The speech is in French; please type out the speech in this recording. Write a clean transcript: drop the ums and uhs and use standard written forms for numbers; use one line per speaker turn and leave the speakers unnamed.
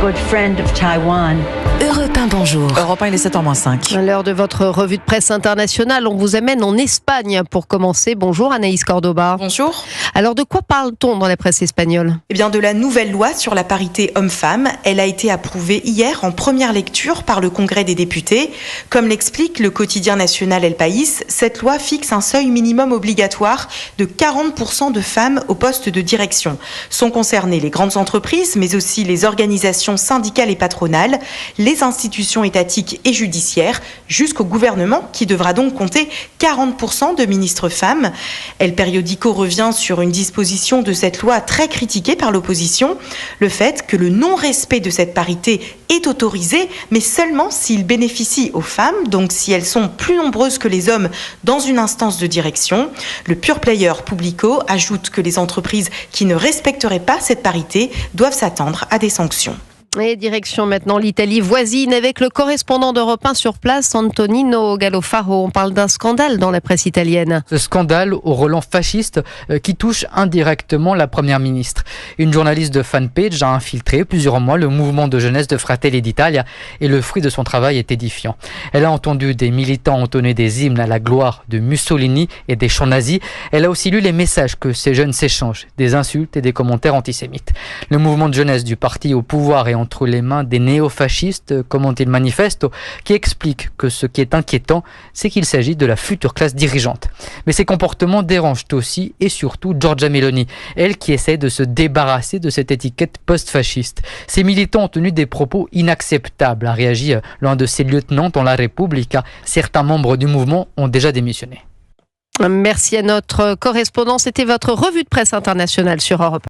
good friend of Taiwan.
Europe 1, bonjour.
Europe 1, il est 7h-5.
À l'heure de votre revue de presse internationale, on vous amène en Espagne pour commencer. Bonjour Anaïs Cordoba.
Bonjour.
Alors de quoi parle-t-on dans la presse espagnole ?
Eh bien de la nouvelle loi sur la parité homme-femme. Elle a été approuvée hier en première lecture par le Congrès des députés. Comme l'explique le quotidien national El País, cette loi fixe un seuil minimum obligatoire de 40% de femmes au poste de direction. Sont concernées les grandes entreprises, mais aussi les organisations syndicales et patronales, les institutions étatiques et judiciaires, jusqu'au gouvernement qui devra donc compter 40% de ministres femmes. El Periódico revient sur une disposition de cette loi très critiquée par l'opposition, le fait que le non-respect de cette parité est autorisé, mais seulement s'il bénéficie aux femmes, donc si elles sont plus nombreuses que les hommes dans une instance de direction. Le pure player Publico ajoute que les entreprises qui ne respecteraient pas cette parité doivent s'attendre à des sanctions.
Et direction maintenant l'Italie voisine avec le correspondant d'Europe 1 sur place, Antonino Gallofaro. On parle d'un scandale dans la presse italienne.
Ce scandale au relent fasciste qui touche indirectement la première ministre. Une journaliste de Fanpage a infiltré plusieurs mois le mouvement de jeunesse de Fratelli d'Italia et le fruit de son travail est édifiant. Elle a entendu des militants entonner des hymnes à la gloire de Mussolini et des chants nazis. Elle a aussi lu les messages que ces jeunes s'échangent, des insultes et des commentaires antisémites. Le mouvement de jeunesse du parti au pouvoir est entre les mains des néofascistes, commente il Manifesto, qui explique que ce qui est inquiétant, c'est qu'il s'agit de la future classe dirigeante. Mais ces comportements dérangent aussi et surtout Giorgia Meloni, elle qui essaie de se débarrasser de cette étiquette post-fasciste. Ces militants ont tenu des propos inacceptables, a réagi l'un de ses lieutenants dans la Repubblica. Certains membres du mouvement ont déjà démissionné.
Merci à notre correspondant. C'était votre revue de presse internationale sur Europe 1.